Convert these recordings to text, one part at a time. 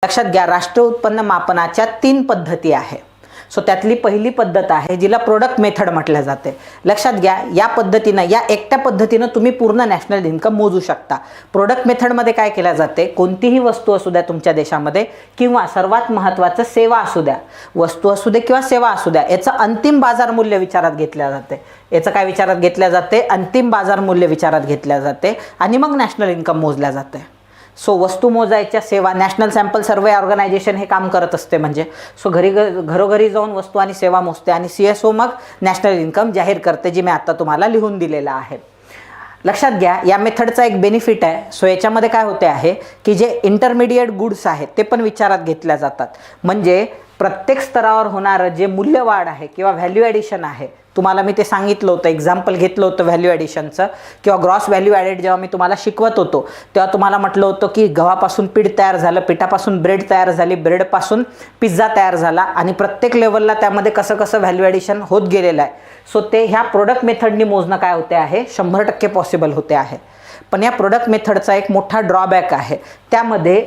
लक्षात घ्या, राष्ट्रीय उत्पन्न मापनाच्या 3 पद्धती आहे. सो त्यातली पहिली पद्धत आहे जिला प्रोडक्ट मेथड म्हटलं जाते. लक्षात घ्या, या पद्धतीनं, या एकट्या पद्धतीनं तुम्ही पूर्ण नॅशनल इन्कम मोजू शकता. प्रोडक्ट मेथडमध्ये काय केलं जाते, कोणतीही वस्तू असू द्या तुमच्या देशामध्ये किंवा सर्वात महत्त्वाचं सेवा असू द्या, वस्तू असू दे किंवा सेवा असू द्या, याचं अंतिम बाजार मूल्य विचारात घेतल्या जाते. याचं काय विचारात घेतल्या जाते, अंतिम बाजार मूल्य विचारात घेतल्या जाते आणि मग नॅशनल इन्कम मोजल्या जाते. सो वस्तू मोजायच्या, सेवा, नॅशनल सॅम्पल सर्वे ऑर्गनायझेशन हे काम करत असते. म्हणजे सो घरोघरी जाऊन वस्तू आणि सेवा मोजते आणि CSO मग नॅशनल इन्कम जाहीर करते, जी मी आता तुम्हाला लिहून दिलेला आहे. लक्षात घ्या, या मेथडचा एक बेनिफिट आहे. सो याच्यामध्ये काय होते आहे की जे इंटरमिडिएट गुड्स आहेत ते पण विचारात घेतल्या जातात. म्हणजे प्रत्येक स्तरावर होणारं जे मूल्यवाढ आहे किंवा व्हॅल्यू ॲडिशन आहे, तुम्हाला मी ते सांगितलं होतं, एक्झाम्पल घेतलं होतं व्हॅल्यू ॲडिशनचं किंवा ग्रॉस व्हॅल्यू ॲडेड. जेव्हा मी तुम्हाला शिकवत होतो तेव्हा तुम्हाला म्हटलं होतं की गव्हापासून पीठ तयार झालं, पिठापासून ब्रेड तयार झाली, ब्रेडपासून पिझ्झा तयार झाला आणि प्रत्येक लेवलला त्यामध्ये कसं कसं व्हॅल्यू ॲडिशन होत गेलेलं आहे. सो ते ह्या प्रोडक्ट मेथडनी मोजणं काय होते आहे, 100% पॉसिबल होते आहे. पण या प्रोडक्ट मेथडचा एक मोठा ड्रॉबॅक आहे. त्यामध्ये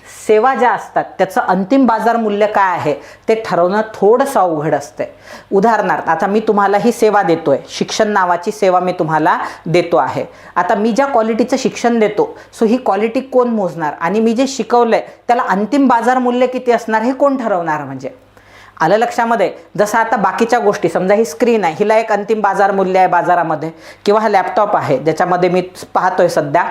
सेवा ज्या असतात त्याचं अंतिम बाजार मूल्य काय आहे ते ठरवणं थोडंसं अवघड असते. उदाहरणार्थ, आता मी तुम्हाला ही सेवा देतोय, शिक्षण नावाची सेवा मी तुम्हाला देतो आहे. आता मी ज्या क्वालिटीचं शिक्षण देतो, सो ही क्वालिटी कोण मोजणार आणि मी जे शिकवलंय त्याला अंतिम बाजार मूल्य किती असणार हे कोण ठरवणार. म्हणजे आलं लक्षामध्ये. जसं आता बाकीच्या गोष्टी, समजा ही स्क्रीन आहे, हिला एक अंतिम बाजार मूल्य आहे बाजारामध्ये, किंवा हा लॅपटॉप आहे ज्याच्यामध्ये मी पाहतोय सध्या,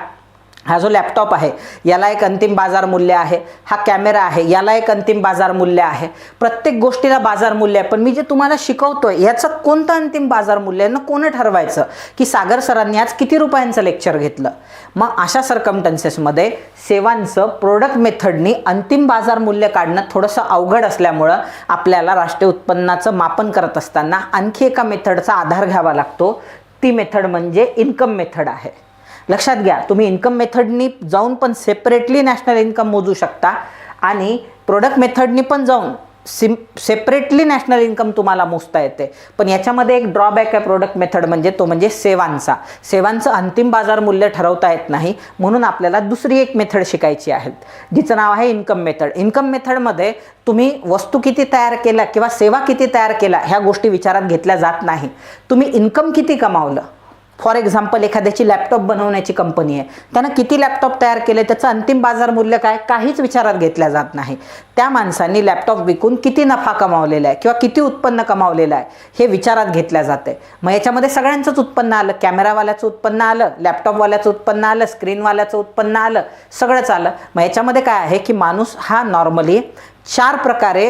हा जो लॅपटॉप आहे याला एक अंतिम बाजार मूल्य आहे. हा कॅमेरा आहे, याला एक अंतिम बाजार मूल्य आहे. प्रत्येक गोष्टीला बाजार मूल्य आहे. पण मी जे तुम्हाला शिकवतोय याचं कोणतं अंतिम बाजार मूल्य आहे ना, कोण ठरवायचं की सागर सरांनी आज किती रुपयांचं लेक्चर घेतलं. मग अशा सर्कमस्टन्सेसमध्ये सेवांचं प्रोडक्ट मेथडनी अंतिम बाजार मूल्य काढणं थोडंसं अवघड असल्यामुळं आपल्याला राष्ट्रीय उत्पन्नाचं मापन करत असताना आणखी एका मेथडचा आधार घ्यावा लागतो. ती मेथड म्हणजे इन्कम मेथड आहे. लक्षात घ्या, तुम्ही इन्कम मेथडनी जाऊन पण सेपरेटली नॅशनल इन्कम मोजू शकता आणि प्रोडक्ट मेथडनी पण जाऊन सेपरेटली नॅशनल इन्कम तुम्हाला मोजता येते. पण याच्यामध्ये एक ड्रॉबॅक आहे प्रोडक्ट मेथड म्हणजे तो म्हणजे सेवांचं अंतिम बाजार मूल्य ठरवता येत नाही. म्हणून आपल्याला दुसरी एक मेथड शिकायची आहे जिचं नाव आहे इन्कम मेथड. इन्कम मेथडमध्ये तुम्ही वस्तू किती तयार केल्या किंवा सेवा किती तयार केल्या ह्या गोष्टी विचारात घेतल्या जात नाही. तुम्ही इन्कम किती कमावलं. फॉर एक्झाम्पल, एखाद्याची लॅपटॉप बनवण्याची कंपनी आहे, त्यानं किती लॅपटॉप तयार केले, त्याचं अंतिम बाजार मूल्य काय, काहीच विचारात घेतल्या जात नाही. त्या माणसांनी लॅपटॉप विकून किती नफा कमावलेला आहे किंवा किती उत्पन्न कमावलेलं आहे हे विचारात घेतल्या जाते. मग याच्यामध्ये सगळ्यांचंच उत्पन्न आलं, कॅमेरावाल्याचं उत्पन्न आलं, लॅपटॉपवाल्याचं उत्पन्न आलं, स्क्रीनवाल्याचं उत्पन्न आलं, सगळंच आलं. मग याच्यामध्ये काय आहे की माणूस हा नॉर्मली 4 प्रकारे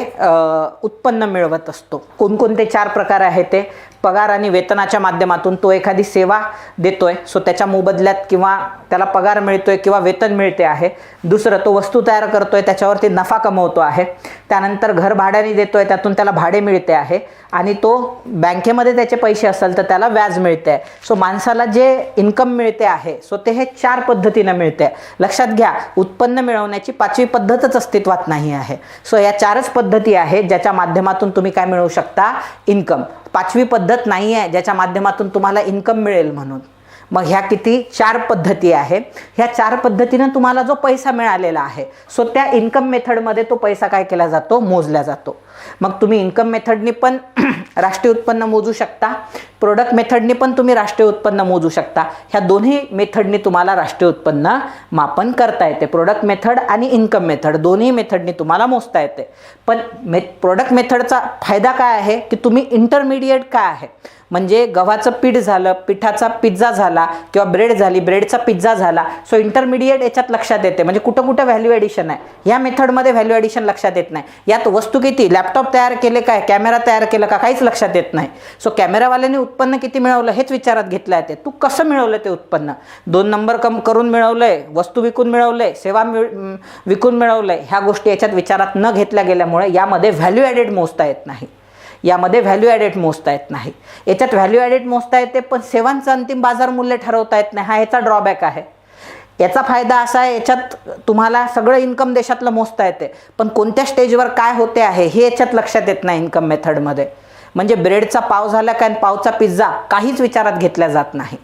उत्पन्न मिळवत असतो. कोणकोणते 4 प्रकार आहे ते, पगार आणि वेतनाच्या माध्यमातून तो एखादी सेवा देतोय, सो त्याच्या मोबदल्यात किंवा त्याला पगार मिळतोय किंवा वेतन मिळते आहे. दुसरं, तो वस्तू तयार करतोय त्याच्यावरती नफा कमवतो आहे. त्यानंतर घर भाड्याने देतोय, त्यातून त्याला भाडे मिळते आहे. आणि तो बँकेमध्ये त्याचे पैसे असेल तर त्याला व्याज मिळते आहे. सो माणसाला जे इन्कम मिळते आहे सो ते हे 4 पद्धतीनं मिळते. लक्षात घ्या, उत्पन्न मिळवण्याची 5वी पद्धतच अस्तित्वात नाही आहे. सो या 4च पद्धती आहेत ज्याच्या माध्यमातून तुम्ही काय मिळवू शकता, इन्कम. 5वी पद्धत नाही आहे ज्याच्या माध्यमातून तुम्हाला इन्कम मिळेल म्हणून. मग ह्या किती 4 पद्धती आहे. ह्या 4 पद्धतीनं तुम्हाला जो पैसा मिळालेला आहे सो त्या इन्कम मेथडमध्ये तो पैसा काय केला जातो, मोजला जातो. मग तुम्ही इन्कम मेथडनी पण राष्ट्रीय उत्पन्न मोजू शकता, प्रोडक्ट मेथडनी पण तुम्ही राष्ट्रीय उत्पन्न मोजू शकता. ह्या दोन्ही मेथडनी तुम्हाला राष्ट्रीय उत्पन्न मापन करता येते. प्रोडक्ट मेथड आणि इन्कम मेथड दोन्ही मेथडनी तुम्हाला मोजता येते. पण प्रोडक्ट मेथडचा फायदा काय आहे की तुम्ही इंटरमिडिएट काय आहे, म्हणजे गव्हाचं पीठ झालं, पिठाचा पिझ्झा झाला किंवा ब्रेड झाली, ब्रेडचा पिझ्झा झाला. सो इंटरमिडिएट याच्यात लक्षात येते. म्हणजे कुठं कुठं व्हॅल्यू ॲडिशन आहे. या मेथडमध्ये व्हॅल्यू ॲडिशन लक्षात येत नाही. यात वस्तू किती, लॅपटॉप तयार केले काय, कॅमेरा तयार केलं का, काहीच लक्षात येत नाही. सो कॅमेरावाल्याने उत्पन्न किती मिळवलं हेच विचारात घेतलं येते. तू कसं मिळवलं ते उत्पन्न, 2 नंबर करून मिळवलंय, वस्तू विकून मिळवलंय, सेवा विकून मिळवलंय, ह्या गोष्टी याच्यात विचारात न घेतल्या गेल्यामुळे यामध्ये व्हॅल्यू ॲडेड मोजता येत नाही. याच्यात व्हॅल्यू ॲडेड मोजता येते पण सेवांचं अंतिम बाजार मूल्य ठरवता येत नाही. हा याचा ड्रॉबॅक आहे. याचा फायदा असा आहे, याच्यात तुम्हाला सगळं इन्कम देशातलं मोजता येते पण कोणत्या स्टेजवर काय होते आहे हे याच्यात लक्षात येत नाही इन्कम मेथडमध्ये. म्हणजे ब्रेडचा पाव झाला काय, पावचा पिझ्झा काहीच विचारात घेतल्या जात नाही.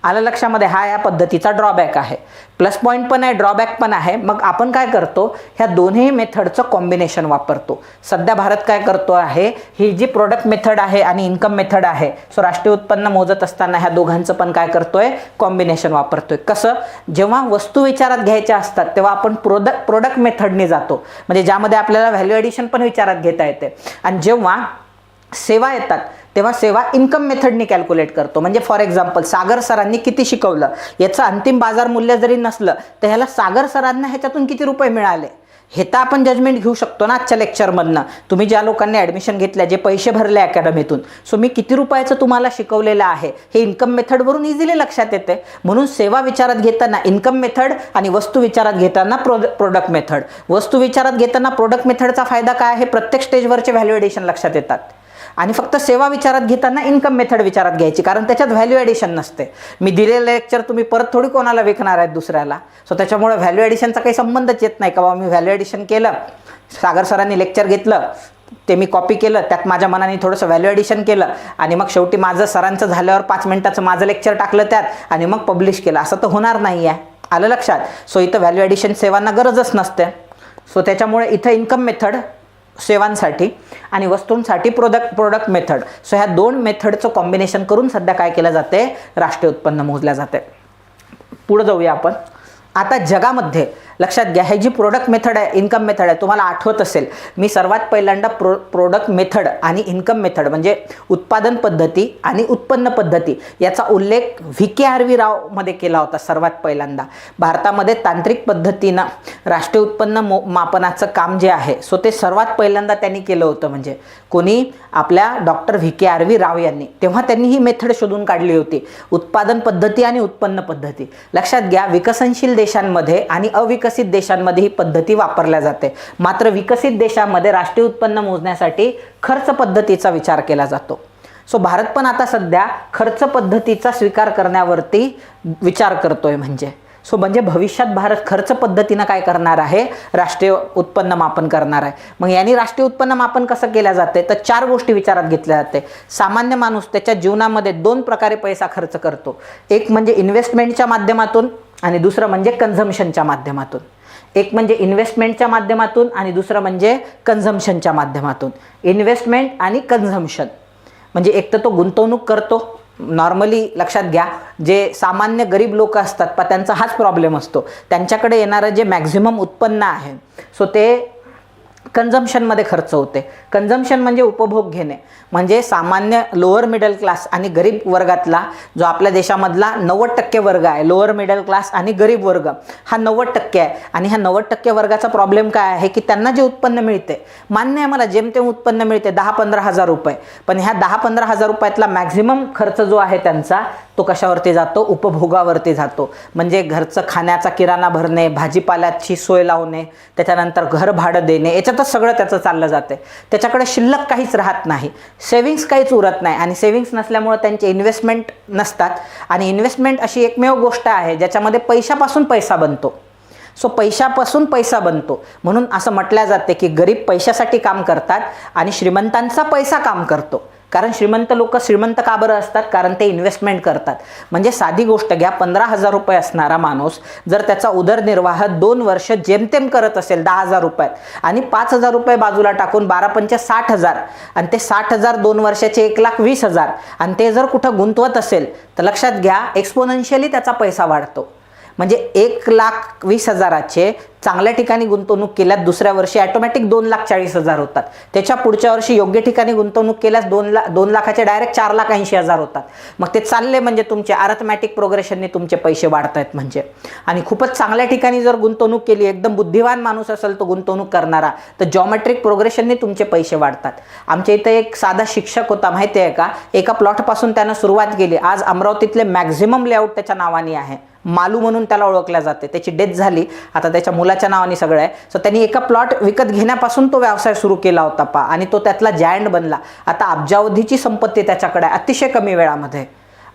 आलं लक्षामध्ये? हा या पद्धतीचा ड्रॉबॅक आहे. प्लस पॉईंट पण आहे, ड्रॉबॅक पण आहे. मग आपण काय करतो, ह्या दोन्ही मेथडचं कॉम्बिनेशन वापरतो. सध्या भारत काय करतो आहे, ही जी प्रोडक्ट मेथड आहे आणि इन्कम मेथड आहे, सो राष्ट्रीय उत्पन्न मोजत असताना ह्या दोघांचं पण काय करतोय, कॉम्बिनेशन वापरतोय. कसं, जेव्हा वस्तू विचारात घ्यायच्या असतात तेव्हा आपण प्रोडक्ट मेथडने जातो, म्हणजे ज्यामध्ये आपल्याला व्हॅल्यू ॲडिशन पण विचारात घेता येते. आणि जेव्हा सेवा येतात तेव्हा सेवा इन्कम मेथडनी कॅल्क्युलेट करतो. म्हणजे फॉर एक्झाम्पल, सागर सरांनी किती शिकवलं याचं अंतिम बाजार मूल्य जरी नसलं तर ह्याला सागर सरांना ह्याच्यातून किती रुपये मिळाले हे तर आपण जजमेंट घेऊ शकतो ना आजच्या लेक्चरमधनं. तुम्ही ज्या लोकांनी ॲडमिशन घेतल्या, जे पैसे भरले अकॅडमीतून, सो मी किती रुपयाचं तुम्हाला शिकवलेलं आहे हे इन्कम मेथडवरून इझिली लक्षात येते. म्हणून सेवा विचारात घेताना इन्कम मेथड आणि वस्तू विचारात घेताना प्रोडक्ट मेथड. वस्तू विचारात घेताना प्रोडक्ट मेथडचा फायदा काय आहे, प्रत्येक स्टेजवरचे व्हॅल्यू ॲडिशन लक्षात येतात. आणि फक्त सेवा विचारात घेताना इन्कम मेथड विचारात घ्यायची, कारण त्याच्यात व्हॅल्यू ॲडिशन नसते. मी दिलेलं लेक्चर तुम्ही परत थोडी कोणाला विकणार आहेत दुसऱ्याला, सो त्याच्यामुळे व्हॅल्यू ॲडिशनचा काही संबंधच येत नाही. का बाबा मी व्हॅल्यू ॲडिशन केलं, सागर सरांनी लेक्चर घेतलं, ते मी कॉपी केलं, त्यात माझ्या मनाने थोडंसं व्हॅल्यू ॲडिशन केलं आणि मग शेवटी माझं सरांचं झाल्यावर 5 मिनिटाचं माझं लेक्चर टाकलं त्यात आणि मग पब्लिश केलं, असं तर होणार नाही आहे. आलं लक्षात? सो इथं व्हॅल्यू ॲडिशन सेवांना गरजच नसते. सो त्याच्यामुळे इथं इन्कम मेथड सेवांसाठी आणि वस्तूंसाठी प्रोडक्ट मेथड. सो ह्या दोन मेथडचं कॉम्बिनेशन करून सध्या काय केलं जाते, राष्ट्रीय उत्पन्न मोजल्या जाते. पुढे जाऊया आपण. आता जगामध्ये लक्षात घ्या, हे जी प्रोडक्ट मेथड आहे, इन्कम मेथड आहे, तुम्हाला आठवत असेल मी सर्वात पहिल्यांदा प्रोडक्ट मेथड आणि इन्कम मेथड म्हणजे उत्पादन पद्धती आणि उत्पन्न पद्धती याचा उल्लेख VKRV राव मध्ये केला होता सर्वात पहिल्यांदा. भारतामध्ये तांत्रिक पद्धतीनं राष्ट्रीय उत्पन्न मापनाचं काम जे आहे, सो ते सर्वात पहिल्यांदा त्यांनी केलं होतं. म्हणजे कोणी, आपल्या डॉक्टर VKRV राव यांनी. तेव्हा त्यांनी ही मेथड शोधून काढली होती, उत्पादन पद्धती आणि उत्पन्न पद्धती. लक्षात घ्या, विकसनशील देशांमध्ये आणि अविकसित देशांमध्ये ही पद्धती वापरल्या जाते. मात्र विकसित देशांमध्ये राष्ट्रीय उत्पन्न मोजण्यासाठी खर्च पद्धतीचा विचार केला जातो. सो भारत पण आता सध्या खर्च पद्धतीचा स्वीकार करण्यावरती विचार करतोय. म्हणजे भविष्यात भारत खर्च पद्धतीनं काय करणार आहे, राष्ट्रीय उत्पन्न मापन करणार आहे. मग यांनी राष्ट्रीय उत्पन्न मापन कसं केलं जाते, तर 4 गोष्टी विचारात घेतल्या जाते. सामान्य माणूस त्याच्या जीवनामध्ये 2 प्रकारे पैसा खर्च करतो. एक म्हणजे इन्व्हेस्टमेंटच्या माध्यमातून आणि दुसरं म्हणजे कन्झम्पशनच्या माध्यमातून. एक म्हणजे इन्व्हेस्टमेंटच्या माध्यमातून आणि दुसरं म्हणजे कन्झम्पशनच्या माध्यमातून. इन्व्हेस्टमेंट आणि कन्झम्पशन म्हणजे एक तर तो गुंतवणूक करतो. नॉर्मली लक्षात घ्या, जे सामान्य गरीब लोक असतात पण त्यांचा हाच प्रॉब्लेम असतो, त्यांच्याकडे येणारं जे मॅक्झिमम उत्पन्न आहे सो ते कन्झम्पशनमध्ये खर्च होते. कन्झम्पशन म्हणजे उपभोग घेणे. म्हणजे सामान्य लोअर मिडल क्लास आणि गरीब वर्गातला जो आपल्या देशामधला 90% वर्ग आहे, लोअर मिडल क्लास आणि गरीब वर्ग हा 90% आहे. आणि ह्या 90% वर्गाचा प्रॉब्लेम काय आहे की त्यांना जे उत्पन्न मिळते, मान्य आहे मला जेमतेम उत्पन्न मिळते 10-15 हजार रुपये, पण ह्या 10-15 हजार रुपयातला मॅक्झिमम खर्च जो आहे त्यांचा तो कशावरती जातो, उपभोगावरती जातो. म्हणजे घरचं खाण्याचा किराणा भरणे, भाजीपाल्याची सोय लावणे, त्याच्यानंतर घर भाडं देणे, याच्यातच सगळं त्याचं चाललं जाते. त्याच्याकडे शिल्लक काहीच राहत नाही, सेव्हिंग्स काहीच उरत नाही. आणि सेव्हिंग्स नसल्यामुळे त्यांचे इन्व्हेस्टमेंट नसतात. आणि इन्व्हेस्टमेंट अशी एकमेव गोष्ट आहे ज्याच्यामध्ये पैशापासून पैसा बनतो. सो पैशापासून पैसा बनतो म्हणून असं म्हटलं जाते की गरीब पैशासाठी काम करतात आणि श्रीमंतांचा पैसा काम करतो. कारण श्रीमंत लोक श्रीमंत का बरं असतात, कारण ते इन्व्हेस्टमेंट करतात. म्हणजे साधी गोष्ट घ्या, 15,000 रुपये असणारा माणूस जर त्याचा उदरनिर्वाह 2 वर्ष जेमतेम करत असेल 10,000 रुपयात आणि 5,000 रुपये बाजूला टाकून 12×5 = 60,000 आणि ते 60,000 2 वर्षाचे 1,20,000 आणि ते जर कुठं गुंतवत असेल तर लक्षात घ्या एक्सपोनेन्शियली त्याचा पैसा वाढतो. म्हणजे 1,20,000चे चांगल्या ठिकाणी गुंतवणूक केल्यास दुसऱ्या वर्षी ऑटोमॅटिक 2,40,000 होतात. त्याच्या पुढच्या वर्षी योग्य ठिकाणी गुंतवणूक केल्यास 2 लाखाचे डायरेक्ट 4,80,000 होतात. मग ते चालले म्हणजे तुमचे अर्थमॅटिक प्रोग्रेशनने तुमचे पैसे वाढत आहेत म्हणजे. आणि खूपच चांगल्या ठिकाणी जर गुंतवणूक केली, एकदम बुद्धिवान माणूस असेल तो गुंतवणूक करणारा, तर जॉमेट्रिक प्रोग्रेशनने तुमचे पैसे वाढतात. आमच्या इथं एक साधा शिक्षक होता माहिती आहे का, एका प्लॉटपासून त्यानं सुरुवात केली. आज अमरावतीतले मॅक्झिमम लेआउट त्याच्या नावाने आहे. मालू म्हणून त्याला ओळखल्या जाते. त्याची डेथ झाली, आता त्याच्या मुलाच्या नावाने सगळं आहे. सो त्यांनी एका प्लॉट विकत घेण्यापासून तो व्यवसाय सुरू केला होता आणि तो त्यातला जायंट बनला. आता अब्जावधीची संपत्ती त्याच्याकडे आहे अतिशय कमी वेळामध्ये.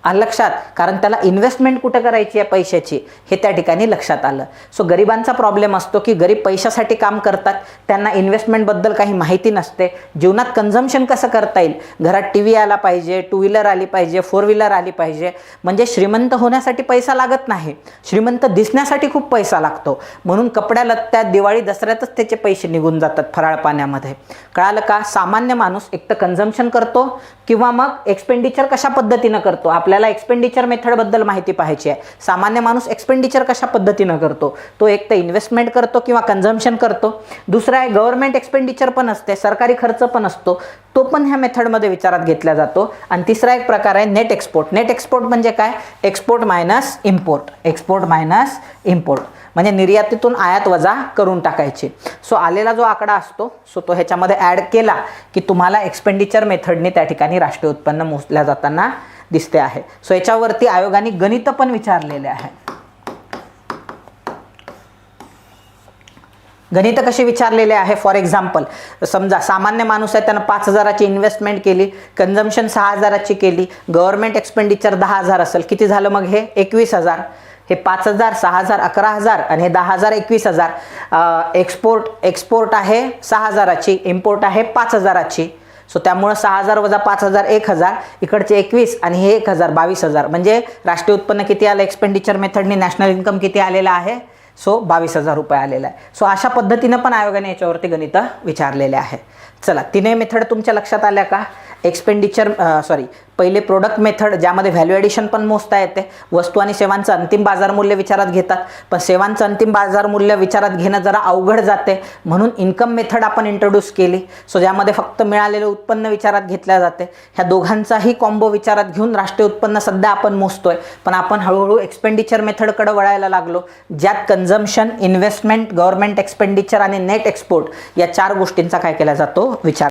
आलं लक्षात? कारण त्याला इन्व्हेस्टमेंट कुठं करायची आहे पैशाची हे त्या ठिकाणी लक्षात आलं. सो गरिबांचा प्रॉब्लेम असतो की गरीब पैशासाठी काम करतात, त्यांना इन्व्हेस्टमेंटबद्दल काही माहिती नसते. जीवनात कन्झम्पशन कसं करता येईल, घरात TV आला पाहिजे, 2 व्हीलर आली पाहिजे, 4 व्हीलर आली पाहिजे. म्हणजे श्रीमंत होण्यासाठी पैसा लागत नाही, श्रीमंत दिसण्यासाठी खूप पैसा लागतो. म्हणून कपड्या लत्त्यात दिवाळी दसऱ्यातच त्याचे पैसे निघून जातात फराळ पाण्यामध्ये. कळालं का? सामान्य माणूस एक तर कन्झम्पशन करतो किंवा मग एक्सपेंडिचर कशा पद्धतीनं करतो. आपल्याला एक्सपेंडिचर मेथडबद्दल माहिती पाहिजे आहे. सामान्य माणूस एक्सपेंडिचर कशा पद्धतीनं करतो, तो एक तर इन्व्हेस्टमेंट करतो किंवा कन्झम्पशन करतो. दुसरा आहे गव्हर्नमेंट एक्सपेंडिचर पण असते, सरकारी खर्च पण असतो, तो पण ह्या मेथडमध्ये विचारात घेतला जातो. आणि तिसरा एक प्रकार आहे नेट एक्सपोर्ट. नेट एक्सपोर्ट म्हणजे काय? Export minus import. Export minus import म्हणजे निर्यातीतून आयात वजा करून टाकायची. सो आलेला जो आकडा असतो सो तो ह्याच्यामध्ये ॲड केला की तुम्हाला एक्सपेंडिचर मेथडने त्या ठिकाणी राष्ट्रीय उत्पन्न मोजल्या जाताना दिसते आहे. सो याच्यावरती आयोगाने गणित पण विचारलेले आहे. गणित कसे विचारलेले आहे? फॉर एक्झाम्पल समजा सामान्य माणूस आहे, त्यानं 5,000ची इन्व्हेस्टमेंट केली, कन्झम्पशन 6,000ची केली, गव्हर्नमेंट एक्सपेंडिचर 10,000 असेल. किती झालं मग हे? 21,000. हे 5,000, 6,000, 11,000 आणि हे 10,000, 21,000. एक्सपोर्ट आहे 6,000ची, इम्पोर्ट आहे 5,000ची. सो त्यामुळं 6,000 वजा 5,000 1,000, इकडचे 21 आणि हे 1,000 22,000. म्हणजे राष्ट्रीय उत्पन्न किती आलं एक्सपेंडिचर मेथडने? नॅशनल इन्कम किती आलेला आहे? सो 22,000 रुपये आलेला आहे. सो अशा पद्धतीनं पण आयोगाने याच्यावरती गणित विचारलेले आहे. चला, तिन्ही मेथड तुमच्या लक्षात आल्या का? एक्सपेंडिचर पहिले प्रोडक्ट मेथड ज्यामध्ये व्हॅल्यू ॲडिशन पण मोजता येते. वस्तू आणि सेवांचं अंतिम बाजार मूल्य विचारात घेतात, पण सेवांचं अंतिम बाजार मूल्य विचारात घेणं जरा अवघड जाते, म्हणून इन्कम मेथड आपण इंट्रोड्यूस केली. सो ज्यामध्ये फक्त मिळालेलं उत्पन्न विचारात घेतल्या जाते. ह्या दोघांचाही कॉम्बो विचारात घेऊन राष्ट्रीय उत्पन्न सध्या आपण मोजतोय, पण आपण हळूहळू एक्सपेंडिचर मेथडकडे वळायला लागलो, ज्यात कन्झम्पशन, इन्व्हेस्टमेंट, गव्हर्नमेंट एक्सपेंडिचर आणि नेट एक्सपोर्ट या 4 गोष्टींचा काय केला जातो? विचार